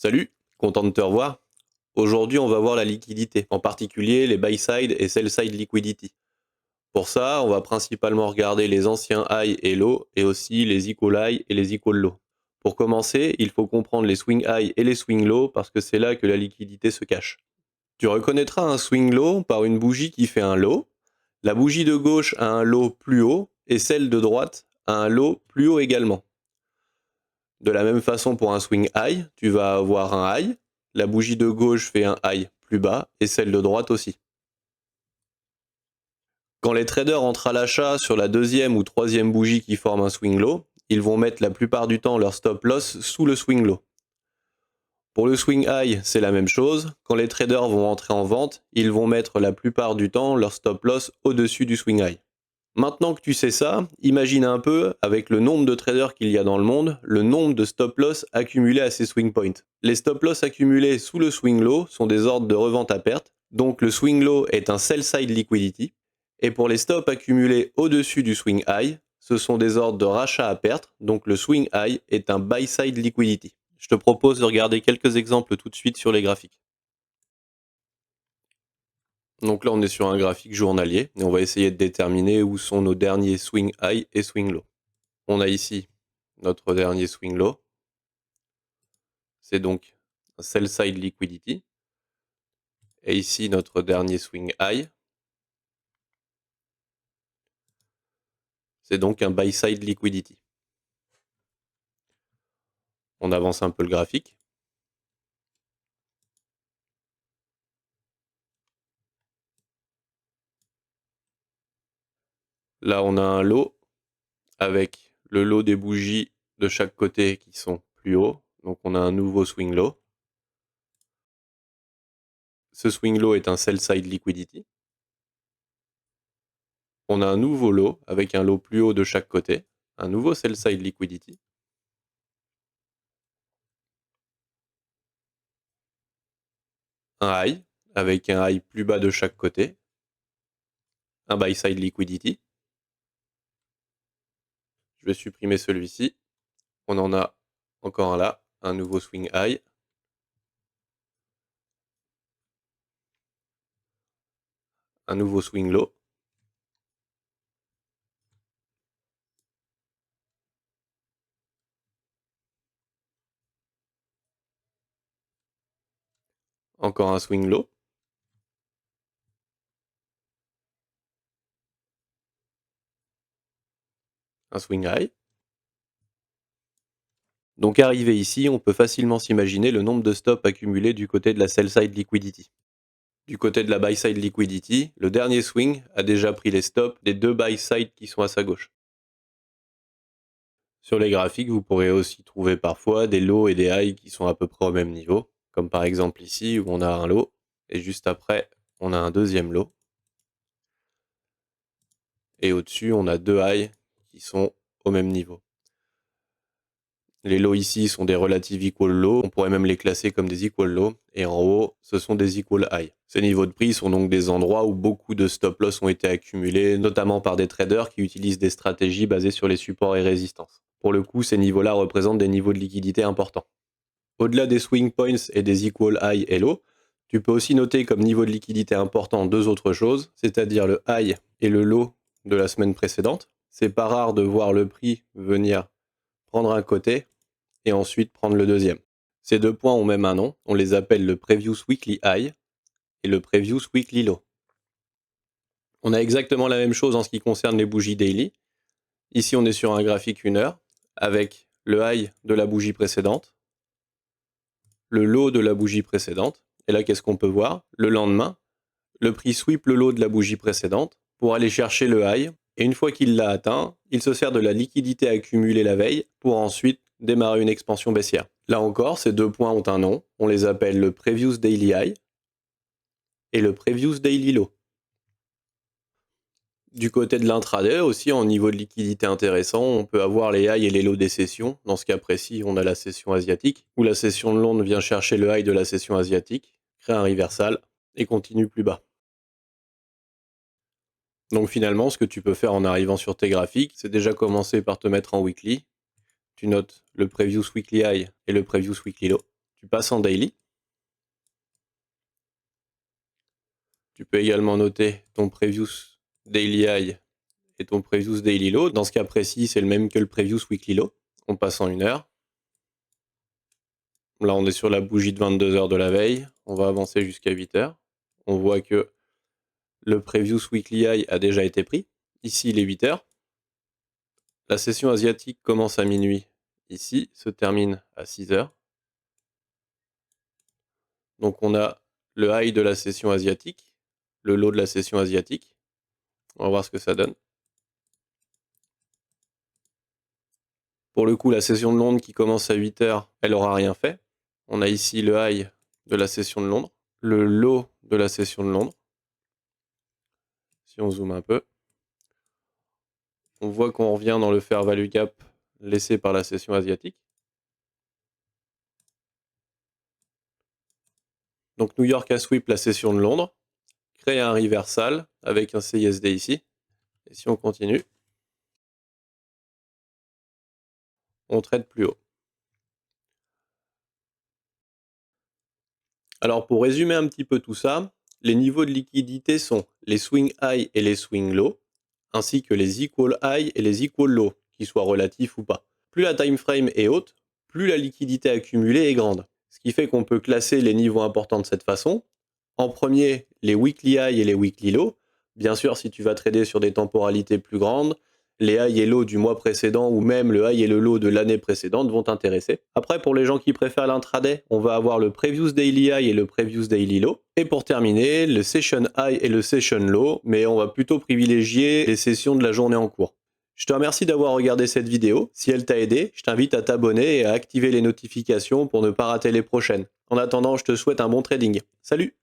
Salut, content de te revoir. Aujourd'hui, on va voir la liquidité, en particulier les buy-side et sell-side liquidity. Pour ça, on va principalement regarder les anciens high et low et aussi les equal high et les equal low. Pour commencer, il faut comprendre les swing high et les swing low parce que c'est là que la liquidité se cache. Tu reconnaîtras un swing low par une bougie qui fait un low. La bougie de gauche a un low plus haut et celle de droite a un low plus haut également. De la même façon pour un swing high, tu vas avoir un high, la bougie de gauche fait un high plus bas et celle de droite aussi. Quand les traders entrent à l'achat sur la deuxième ou troisième bougie qui forme un swing low, ils vont mettre la plupart du temps leur stop loss sous le swing low. Pour le swing high, c'est la même chose. Quand les traders vont entrer en vente, ils vont mettre la plupart du temps leur stop loss au-dessus du swing high. Maintenant que tu sais ça, imagine un peu, avec le nombre de traders qu'il y a dans le monde, le nombre de stop loss accumulés à ces swing points. Les stop loss accumulés sous le swing low sont des ordres de revente à perte, donc le swing low est un sell side liquidity, et pour les stops accumulés au-dessus du swing high, ce sont des ordres de rachat à perte, donc le swing high est un buy side liquidity. Je te propose de regarder quelques exemples tout de suite sur les graphiques. Donc là, on est sur un graphique journalier et on va essayer de déterminer où sont nos derniers swing high et swing low. On a ici notre dernier swing low. C'est donc un sell side liquidity. Et ici, notre dernier swing high. C'est donc un buy side liquidity. On avance un peu le graphique. Là, on a un low avec le low des bougies de chaque côté qui sont plus hauts. Donc, on a un nouveau swing low. Ce swing low est un sell side liquidity. On a un nouveau low avec un low plus haut de chaque côté. Un nouveau sell side liquidity. Un high avec un high plus bas de chaque côté. Un buy side liquidity. Je vais supprimer celui-ci. On en a encore un là, un nouveau swing high. Un nouveau swing low. Encore un swing low. Un swing high. Donc arrivé ici, on peut facilement s'imaginer le nombre de stops accumulés du côté de la sell side liquidity. Du côté de la buy side liquidity, le dernier swing a déjà pris les stops des deux buy side qui sont à sa gauche. Sur les graphiques, vous pourrez aussi trouver parfois des lows et des highs qui sont à peu près au même niveau, comme par exemple ici où on a un low et juste après on a un deuxième low. Et au-dessus, on a deux highs qui sont au même niveau. Les lows ici sont des relative equal low, on pourrait même les classer comme des equal low, et en haut, ce sont des equal high. Ces niveaux de prix sont donc des endroits où beaucoup de stop loss ont été accumulés, notamment par des traders qui utilisent des stratégies basées sur les supports et résistances. Pour le coup, ces niveaux-là représentent des niveaux de liquidité importants. Au-delà des swing points et des equal high et low, tu peux aussi noter comme niveau de liquidité important deux autres choses, c'est-à-dire le high et le low de la semaine précédente. C'est pas rare de voir le prix venir prendre un côté et ensuite prendre le deuxième. Ces deux points ont même un nom, on les appelle le Previous Weekly High et le Previous Weekly Low. On a exactement la même chose en ce qui concerne les bougies daily. Ici, on est sur un graphique 1 heure avec le high de la bougie précédente, le low de la bougie précédente. Et là, qu'est-ce qu'on peut voir? Le lendemain, le prix sweep le low de la bougie précédente pour aller chercher le high. Et une fois qu'il l'a atteint, il se sert de la liquidité accumulée la veille pour ensuite démarrer une expansion baissière. Là encore, ces deux points ont un nom. On les appelle le Previous Daily High et le Previous Daily Low. Du côté de l'intraday aussi, en niveau de liquidité intéressant, on peut avoir les highs et les lows des sessions. Dans ce cas précis, on a la session asiatique, où la session de Londres vient chercher le high de la session asiatique, crée un reversal et continue plus bas. Donc finalement, ce que tu peux faire en arrivant sur tes graphiques, c'est déjà commencer par te mettre en weekly. Tu notes le Previous Weekly High et le Previous Weekly Low. tu passes en daily. Tu peux également noter ton previous daily high et ton previous daily low. Dans ce cas précis, c'est le même que le previous weekly low. On passe en 1 heure. Là, on est sur la bougie de 22 heures de la veille. On va avancer jusqu'à 8 heures. On voit que le previous weekly high a déjà été pris. Ici, il est 8 heures. La session asiatique commence à minuit. Ici, se termine à 6 heures. Donc, on a le high de la session asiatique, le low de la session asiatique. On va voir ce que ça donne. Pour le coup, la session de Londres qui commence à 8 heures, elle n'aura rien fait. On a ici le high de la session de Londres, le low de la session de Londres. Si on zoome un peu, on voit qu'on revient dans le fair value gap laissé par la session asiatique. Donc New York a sweep la session de Londres, crée un reversal avec un CISD ici. Et si on continue, on trade plus haut. Alors pour résumer un petit peu tout ça, les niveaux de liquidité sont les swing high et les swing low, ainsi que les equal high et les equal low, qu'ils soient relatifs ou pas. Plus la time frame est haute, plus la liquidité accumulée est grande. Ce qui fait qu'on peut classer les niveaux importants de cette façon. En premier, les weekly high et les weekly low. Bien sûr, si tu vas trader sur des temporalités plus grandes, les high et low du mois précédent ou même le high et le low de l'année précédente vont t'intéresser. Après, pour les gens qui préfèrent l'intraday, on va avoir le previous daily high et le previous daily low. Et pour terminer, le session high et le session low, mais on va plutôt privilégier les sessions de la journée en cours. Je te remercie d'avoir regardé cette vidéo. Si elle t'a aidé, je t'invite à t'abonner et à activer les notifications pour ne pas rater les prochaines. En attendant, je te souhaite un bon trading. Salut!